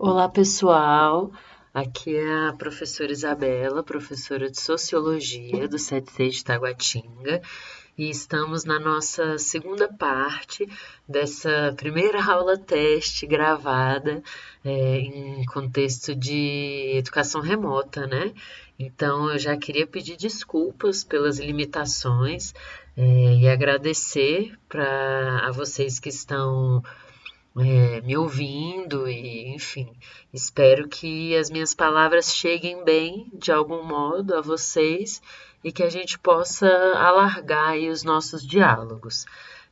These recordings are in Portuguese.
Olá, pessoal. Aqui é a professora Isabela, professora de Sociologia do 76 de Taguatinga, e estamos na nossa segunda parte dessa primeira aula teste gravada em contexto de educação remota, né? Então, eu já queria pedir desculpas pelas limitações e agradecer a vocês que estão me ouvindo e, enfim, espero que as minhas palavras cheguem bem, de algum modo, a vocês e que a gente possa alargar aí os nossos diálogos.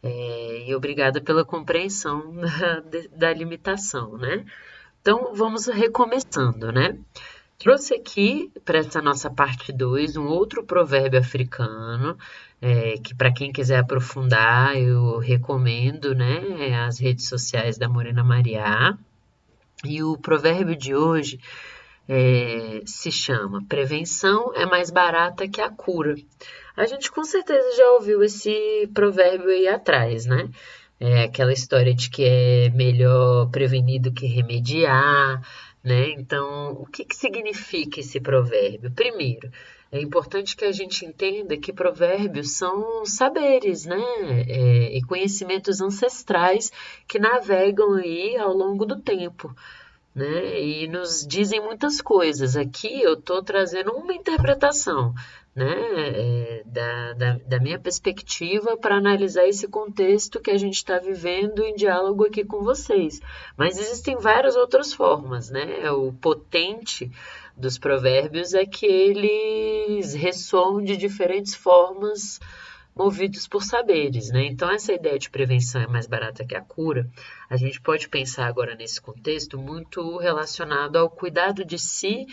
E obrigada pela compreensão da limitação, né? Então, vamos recomeçando, né? Trouxe aqui para essa nossa parte 2 um outro provérbio africano, que para quem quiser aprofundar eu recomendo, né, as redes sociais da Morena Mariá. E o provérbio de hoje se chama Prevenção é mais barata que a cura. A gente com certeza já ouviu esse provérbio aí atrás, né? É aquela história de que é melhor prevenir do que remediar, né? Então, o que significa esse provérbio? Primeiro, é importante que a gente entenda que provérbios são saberes, né? E conhecimentos ancestrais que navegam aí ao longo do tempo, né? E nos dizem muitas coisas. Aqui eu estou trazendo uma interpretação, né? Da minha perspectiva para analisar esse contexto que a gente está vivendo em diálogo aqui com vocês. Mas existem várias outras formas, né? O potente dos provérbios é que eles ressoam de diferentes formas movidos por saberes, né? Então, essa ideia de prevenção é mais barata que a cura, a gente pode pensar agora nesse contexto muito relacionado ao cuidado de si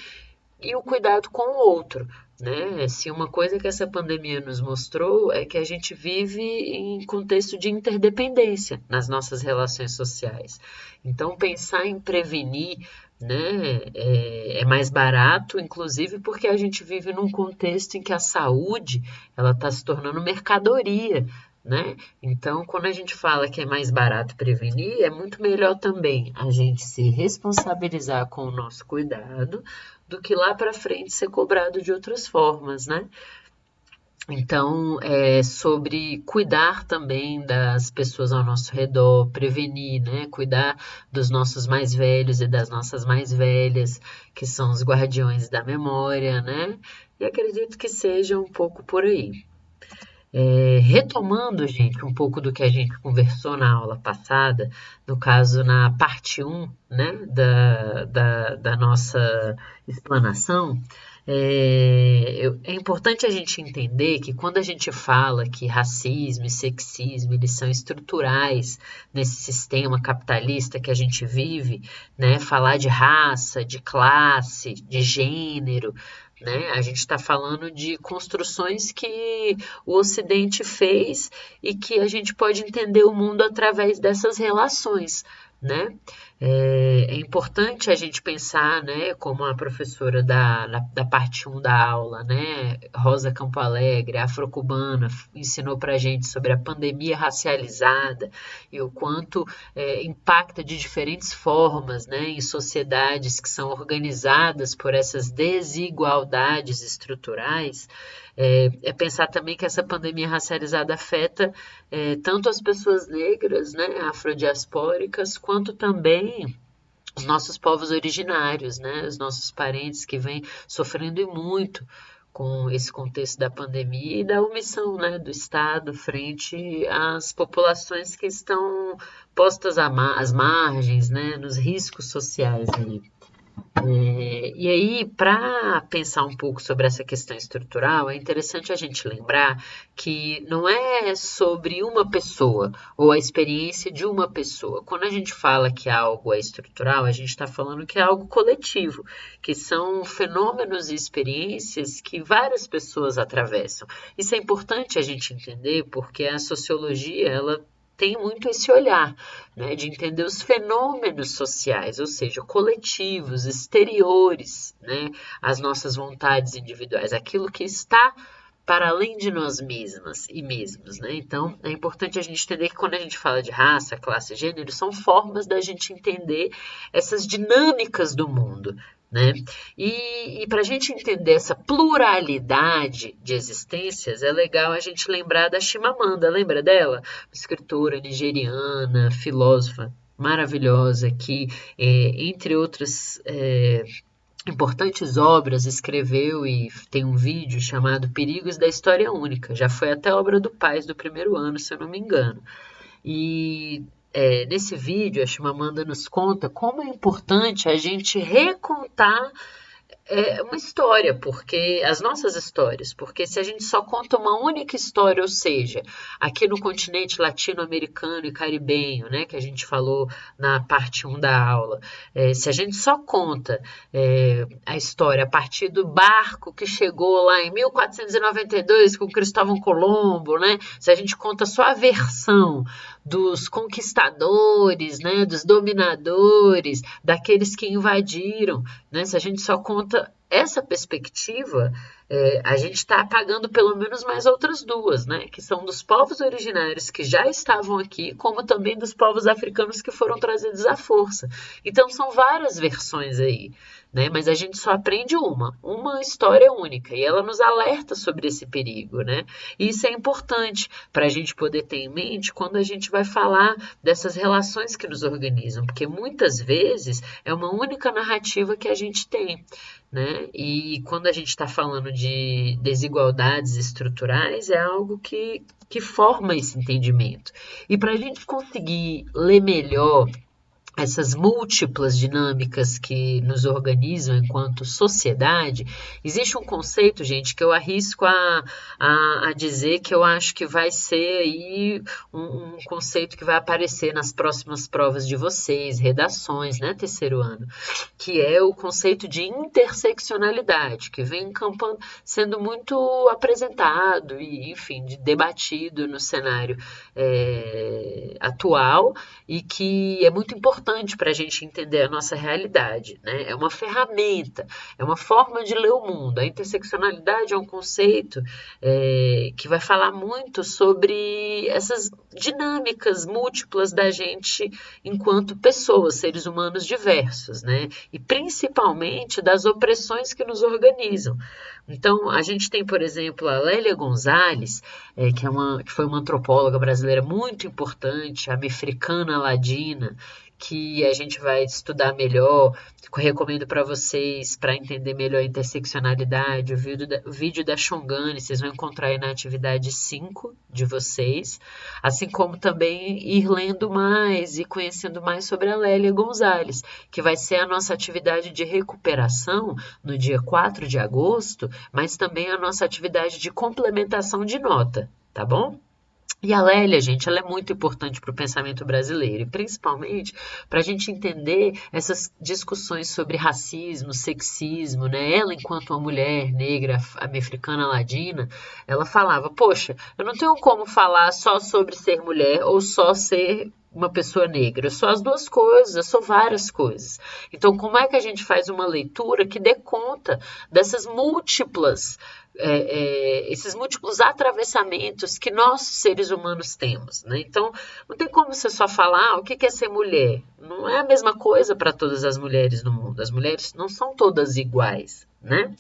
e o cuidado com o outro, né? Se uma coisa que essa pandemia nos mostrou é que a gente vive em contexto de interdependência nas nossas relações sociais. Então, pensar em prevenir, né, é mais barato, inclusive porque a gente vive num contexto em que a saúde ela está se tornando mercadoria, né? Então, quando a gente fala que é mais barato prevenir, é muito melhor também a gente se responsabilizar com o nosso cuidado do que lá para frente ser cobrado de outras formas, né? Então, é sobre cuidar também das pessoas ao nosso redor, prevenir, né? Cuidar dos nossos mais velhos e das nossas mais velhas, que são os guardiões da memória, né? E acredito que seja um pouco por aí. Retomando, gente, um pouco do que a gente conversou na aula passada, no caso, na parte um, né, da nossa explanação, é importante a gente entender que quando a gente fala que racismo e sexismo eles são estruturais nesse sistema capitalista que a gente vive, né, falar de raça, de classe, de gênero, né, a gente está falando de construções que o Ocidente fez e que a gente pode entender o mundo através dessas relações, né? É importante a gente pensar, né, como a professora da parte um da aula, né, Rosa Campo Alegre, afro-cubana, ensinou para a gente sobre a pandemia racializada e o quanto impacta de diferentes formas, né, em sociedades que são organizadas por essas desigualdades estruturais. Pensar também que essa pandemia racializada afeta tanto as pessoas negras, né, afrodiaspóricas, quanto também os nossos povos originários, né, os nossos parentes que vêm sofrendo e muito com esse contexto da pandemia e da omissão, né, do Estado frente às populações que estão postas às margens, né, nos riscos sociais aí. E aí, para pensar um pouco sobre essa questão estrutural, é interessante a gente lembrar que não é sobre uma pessoa ou a experiência de uma pessoa. Quando a gente fala que algo é estrutural, a gente está falando que é algo coletivo, que são fenômenos e experiências que várias pessoas atravessam. Isso é importante a gente entender porque a sociologia, ela tem muito esse olhar, né, de entender os fenômenos sociais, ou seja, coletivos, exteriores, né, às nossas vontades individuais, aquilo que está para além de nós mesmas e mesmos, né? Então, é importante a gente entender que quando a gente fala de raça, classe e gênero, são formas da gente entender essas dinâmicas do mundo, né? E para a gente entender essa pluralidade de existências, é legal a gente lembrar da Chimamanda, lembra dela? Escritora nigeriana, filósofa maravilhosa, que, entre outras importantes obras, escreveu e tem um vídeo chamado Perigos da História Única. Já foi até obra do Paes do primeiro ano, se eu não me engano. E nesse vídeo, a Chimamanda nos conta como é importante a gente recontar uma história, porque as nossas histórias, porque se a gente só conta uma única história, ou seja, aqui no continente latino-americano e caribenho, né, que a gente falou na parte 1 da aula, se a gente só conta a história a partir do barco que chegou lá em 1492 com Cristóvão Colombo, né, se a gente conta só a versão dos conquistadores, né, dos dominadores, daqueles que invadiram, né, se a gente só conta essa perspectiva, a gente está apagando pelo menos mais outras duas, né, que são dos povos originários que já estavam aqui, como também dos povos africanos que foram trazidos à força. Então são várias versões aí, né, mas a gente só aprende uma história única, e ela nos alerta sobre esse perigo, né, e isso é importante para a gente poder ter em mente quando a gente vai falar dessas relações que nos organizam, porque muitas vezes é uma única narrativa que a gente tem, né? E quando a gente está falando de desigualdades estruturais, é algo que forma esse entendimento. E para a gente conseguir ler melhor essas múltiplas dinâmicas que nos organizam enquanto sociedade, existe um conceito, gente, que eu arrisco a dizer que eu acho que vai ser aí um conceito que vai aparecer nas próximas provas de vocês, redações, né, terceiro ano, que é o conceito de interseccionalidade, que vem sendo muito apresentado e, enfim, debatido no cenário atual, e que é muito importante para a gente entender a nossa realidade, né? É uma ferramenta, é uma forma de ler o mundo. A interseccionalidade é um conceito que vai falar muito sobre essas dinâmicas múltiplas da gente enquanto pessoas, seres humanos diversos, né? E principalmente das opressões que nos organizam. Então, a gente tem, por exemplo, a Lélia Gonzalez, que foi uma antropóloga brasileira muito importante, a Mefricana Ladina, que a gente vai estudar melhor. Recomendo para vocês, para entender melhor a interseccionalidade, o vídeo da Xongani, vocês vão encontrar aí na atividade 5 de vocês, assim como também ir lendo mais e conhecendo mais sobre a Lélia Gonzalez, que vai ser a nossa atividade de recuperação no dia 4 de agosto, mas também a nossa atividade de complementação de nota, tá bom? E a Lélia, gente, ela é muito importante para o pensamento brasileiro, e principalmente para a gente entender essas discussões sobre racismo, sexismo, né? Ela, enquanto uma mulher negra, africana ladina, ela falava, poxa, eu não tenho como falar só sobre ser mulher ou só ser uma pessoa negra, eu sou as duas coisas, eu sou várias coisas. Então, como é que a gente faz uma leitura que dê conta dessas múltiplas esses múltiplos atravessamentos que nós, seres humanos, temos, né? Então, não tem como você só falar o que é ser mulher. Não é a mesma coisa para todas as mulheres no mundo. As mulheres não são todas iguais, né?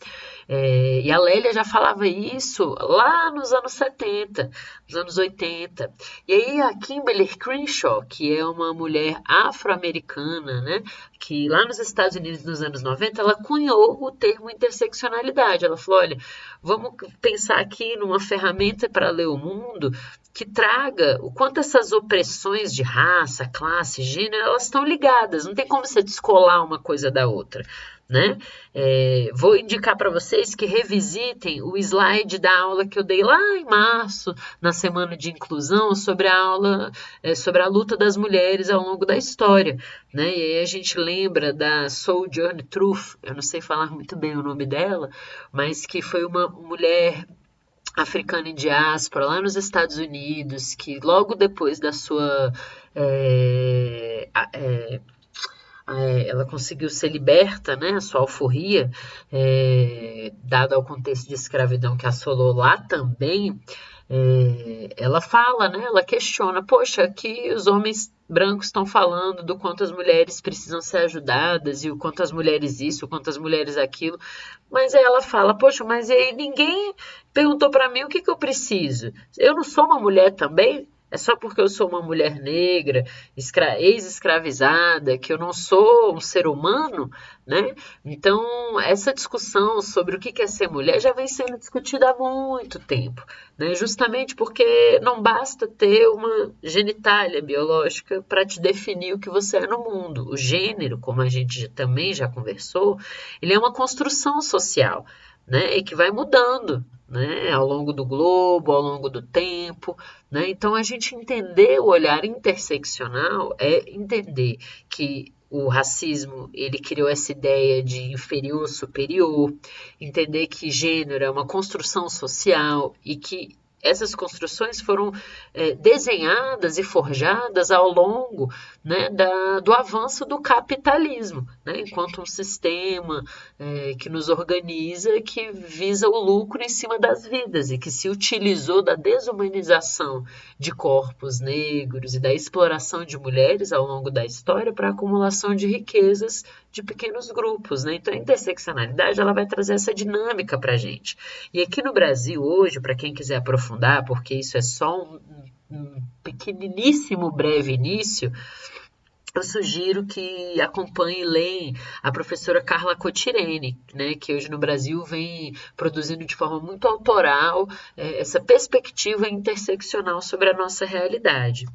E a Lélia já falava isso lá nos anos 70, nos anos 80. E aí a Kimberly Crenshaw, que é uma mulher afro-americana, né, que lá nos Estados Unidos nos anos 90, ela cunhou o termo interseccionalidade. Ela falou, olha, vamos pensar aqui numa ferramenta para ler o mundo que traga o quanto essas opressões de raça, classe, gênero, elas estão ligadas. Não tem como você descolar uma coisa da outra, né? Vou indicar para vocês que revisitem o slide da aula que eu dei lá em março, na semana de inclusão, sobre sobre a luta das mulheres ao longo da história, né? E aí a gente lembra da Sojourner Truth, eu não sei falar muito bem o nome dela, mas que foi uma mulher africana em diáspora lá nos Estados Unidos, que logo depois da sua ela conseguiu ser liberta, né, a sua alforria, dada ao contexto de escravidão que assolou lá também, ela fala, né, ela questiona, poxa, aqui os homens brancos estão falando do quanto as mulheres precisam ser ajudadas e o quanto as mulheres isso, o quanto as mulheres aquilo, mas aí ela fala, poxa, mas aí ninguém perguntou para mim o que eu preciso. Eu não sou uma mulher também? É só porque eu sou uma mulher negra, ex-escravizada, que eu não sou um ser humano, né? Então, essa discussão sobre o que é ser mulher já vem sendo discutida há muito tempo, né? Justamente porque não basta ter uma genitália biológica para te definir o que você é no mundo. O gênero, como a gente também já conversou, ele é uma construção social, né? E que vai mudando, né? Ao longo do globo, ao longo do tempo, né? Então, a gente entender o olhar interseccional é entender que o racismo, ele criou essa ideia de inferior, superior, entender que gênero é uma construção social e que essas construções foram desenhadas e forjadas ao longo, né, do avanço do capitalismo, né, enquanto um sistema que nos organiza, que visa o lucro em cima das vidas e que se utilizou da desumanização de corpos negros e da exploração de mulheres ao longo da história para a acumulação de riquezas de pequenos grupos, né? Então a interseccionalidade ela vai trazer essa dinâmica para a gente. E aqui no Brasil hoje, para quem quiser aprofundar, porque isso é só um pequeniníssimo breve início, eu sugiro que acompanhe e leem a professora Carla Cotirene, né, que hoje no Brasil vem produzindo de forma muito autoral essa perspectiva interseccional sobre a nossa realidade.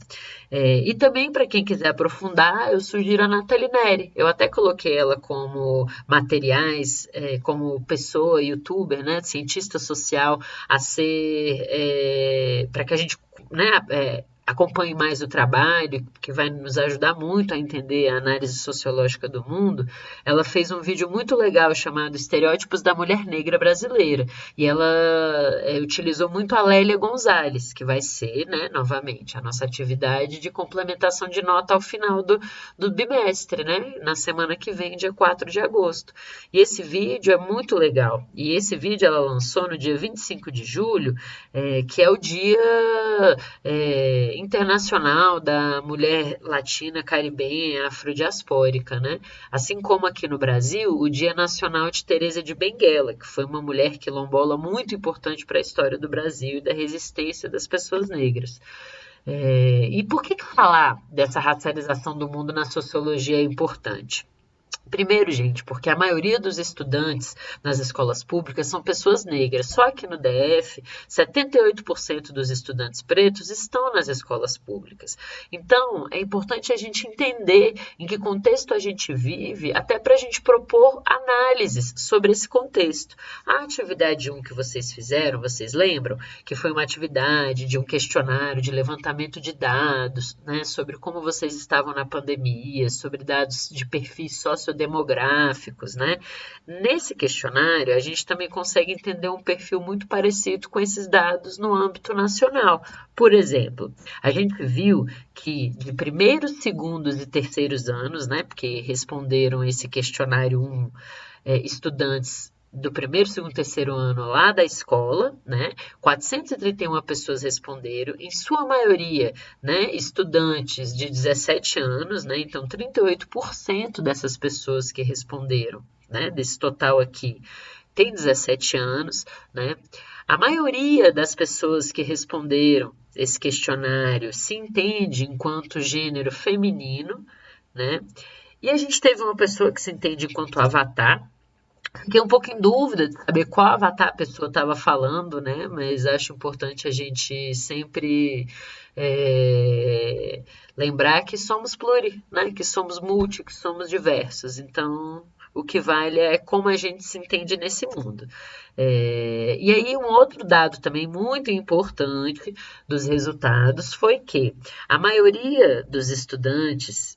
E também, para quem quiser aprofundar, eu sugiro a Nathalie Neri. Eu até coloquei ela como materiais, como pessoa, youtuber, né, cientista social, a ser, para que a gente, né, acompanhe mais o trabalho, que vai nos ajudar muito a entender a análise sociológica do mundo, ela fez um vídeo muito legal chamado Estereótipos da Mulher Negra Brasileira. E ela utilizou muito a Lélia Gonzalez, que vai ser, né, novamente, a nossa atividade de complementação de nota ao final do bimestre, né, na semana que vem, dia 4 de agosto. E esse vídeo é muito legal. E esse vídeo ela lançou no dia 25 de julho, que é o dia internacional da mulher latina, caribenha, afrodiaspórica, né? Assim como aqui no Brasil, o Dia Nacional de Teresa de Benguela, que foi uma mulher quilombola muito importante para a história do Brasil e da resistência das pessoas negras. E por que falar dessa racialização do mundo na sociologia é importante? Primeiro, gente, porque a maioria dos estudantes nas escolas públicas são pessoas negras. Só aqui no DF, 78% dos estudantes pretos estão nas escolas públicas. Então, é importante a gente entender em que contexto a gente vive, até para a gente propor análises sobre esse contexto. A atividade 1 que vocês fizeram, vocês lembram? Que foi uma atividade de um questionário de levantamento de dados, né, sobre como vocês estavam na pandemia, sobre dados de perfis sociodemográficos, né? Nesse questionário, a gente também consegue entender um perfil muito parecido com esses dados no âmbito nacional. Por exemplo, a gente viu que de primeiros, segundos e terceiros anos, né, porque responderam esse questionário estudantes do primeiro, segundo, terceiro ano lá da escola, né? 431 pessoas responderam, em sua maioria, né, estudantes de 17 anos, né? Então 38% dessas pessoas que responderam, né, desse total aqui, tem 17 anos, né? A maioria das pessoas que responderam esse questionário se entende enquanto gênero feminino, né? E a gente teve uma pessoa que se entende enquanto avatar. Fiquei um pouco em dúvida de saber qual avatar a pessoa estava falando, né? Mas acho importante a gente sempre lembrar que somos pluri, né? Que somos multi, que somos diversos. Então, o que vale é como a gente se entende nesse mundo. E aí, um outro dado também muito importante dos resultados foi que a maioria dos estudantes,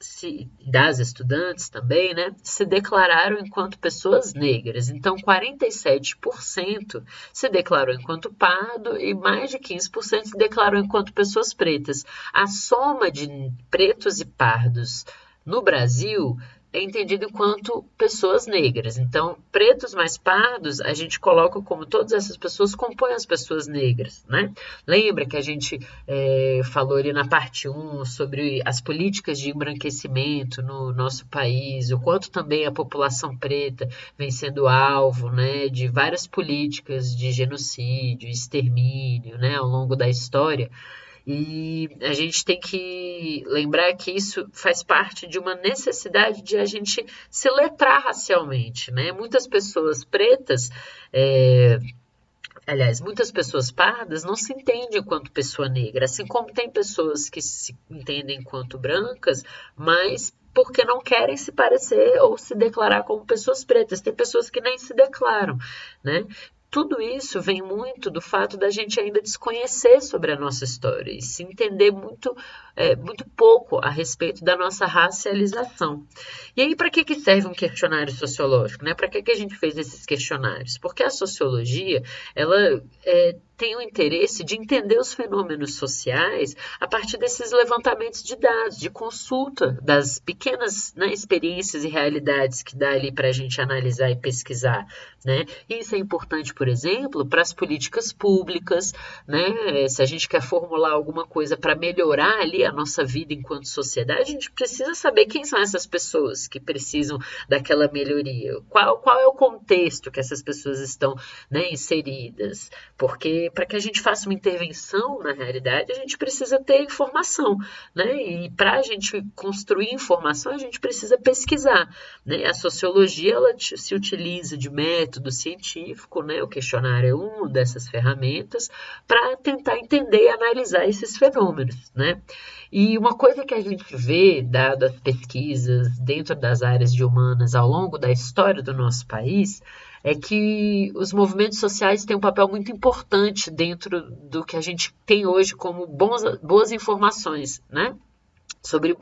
das estudantes também, né, se declararam enquanto pessoas negras. Então, 47% se declarou enquanto pardo e mais de 15% se declarou enquanto pessoas pretas. A soma de pretos e pardos no Brasil é entendido enquanto pessoas negras. Então, pretos mais pardos, a gente coloca como todas essas pessoas compõem as pessoas negras, né? Lembra que a gente falou ali na parte 1 sobre as políticas de embranquecimento no nosso país, o quanto também a população preta vem sendo alvo, né, de várias políticas de genocídio, extermínio, né, ao longo da história. E a gente tem que lembrar que isso faz parte de uma necessidade de a gente se letrar racialmente, né? Muitas pessoas pretas, aliás, muitas pessoas pardas não se entendem enquanto pessoa negra, assim como tem pessoas que se entendem enquanto brancas, mas porque não querem se parecer ou se declarar como pessoas pretas. Tem pessoas que nem se declaram, né? Tudo isso vem muito do fato da gente ainda desconhecer sobre a nossa história e se entender muito pouco a respeito da nossa racialização. E aí, para que serve um questionário sociológico, né? Para que a gente fez esses questionários? Porque a sociologia, ela tem o interesse de entender os fenômenos sociais a partir desses levantamentos de dados, de consulta das pequenas, né, experiências e realidades que dá ali para a gente analisar e pesquisar, né? E isso é importante, por exemplo, para as políticas públicas, né? Se a gente quer formular alguma coisa para melhorar ali a nossa vida enquanto sociedade, a gente precisa saber quem são essas pessoas que precisam daquela melhoria, qual é o contexto que essas pessoas estão, né, inseridas, porque para que a gente faça uma intervenção na realidade, a gente precisa ter informação, né? E para a gente construir informação, a gente precisa pesquisar, né? A sociologia ela se utiliza de método científico, né? O questionário é uma dessas ferramentas para tentar entender e analisar esses fenômenos, né? E uma coisa que a gente vê, dadas as pesquisas dentro das áreas de humanas ao longo da história do nosso país, é que os movimentos sociais têm um papel muito importante dentro do que a gente tem hoje como boas informações, né? Sobre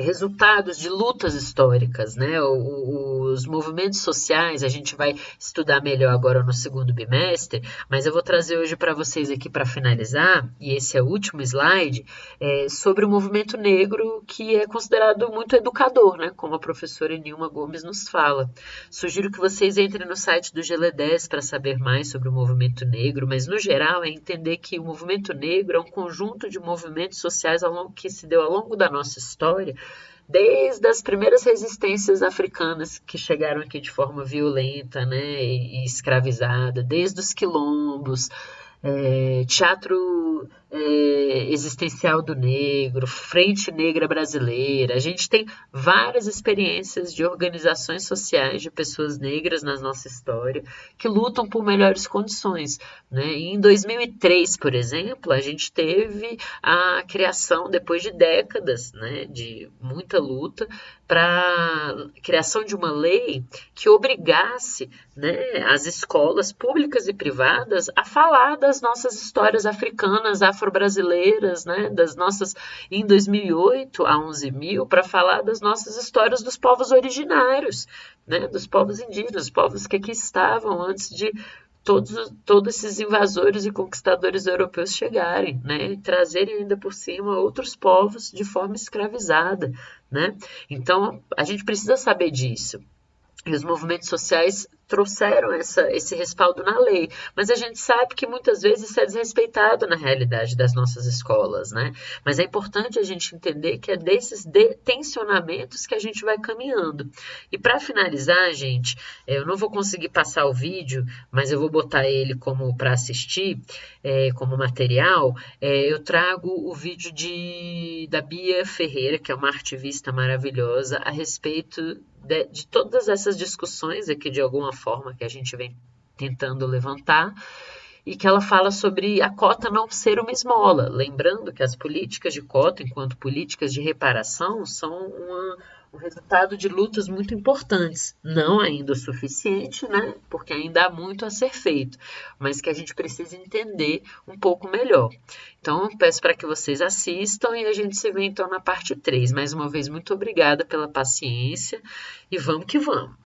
resultados de lutas históricas, né? Os movimentos sociais a gente vai estudar melhor agora no segundo bimestre, mas eu vou trazer hoje para vocês aqui para finalizar, e esse é o último slide, sobre o movimento negro que é considerado muito educador, né? Como a professora Nilma Gomes nos fala. Sugiro que vocês entrem no site do GLE10 para saber mais sobre o movimento negro, mas no geral é entender que o movimento negro é um conjunto de movimentos sociais que se deu ao longo da nossa história, desde as primeiras resistências africanas que chegaram aqui de forma violenta, né, e escravizada, desde os quilombos, teatro existencial do negro, Frente Negra Brasileira. A gente tem várias experiências de organizações sociais de pessoas negras na nossa história que lutam por melhores condições, né? E em 2003, por exemplo, a gente teve a criação, depois de décadas, né, de muita luta, para a criação de uma lei que obrigasse, né, as escolas públicas e privadas a falar das nossas histórias africanas, afro-brasileiras, né, das nossas, em 2008 a 11.000, para falar das nossas histórias dos povos originários, né, dos povos indígenas, povos que aqui estavam antes de todos esses invasores e conquistadores europeus chegarem, né, e trazerem ainda por cima outros povos de forma escravizada, né? Então, a gente precisa saber disso. E os movimentos sociais trouxeram esse respaldo na lei, mas a gente sabe que muitas vezes isso é desrespeitado na realidade das nossas escolas, né? Mas é importante a gente entender que é desses tensionamentos que a gente vai caminhando. E para finalizar, gente, eu não vou conseguir passar o vídeo, mas eu vou botar ele como para assistir, como material. Eu trago o vídeo da Bia Ferreira, que é uma ativista maravilhosa, a respeito de todas essas discussões aqui, de alguma forma, que a gente vem tentando levantar, e que ela fala sobre a cota não ser uma esmola, lembrando que as políticas de cota, enquanto políticas de reparação, são um resultado de lutas muito importantes, não ainda o suficiente, né, porque ainda há muito a ser feito, mas que a gente precisa entender um pouco melhor. Então, eu peço para que vocês assistam e a gente se vê então na parte 3. Mais uma vez, muito obrigada pela paciência e vamos que vamos!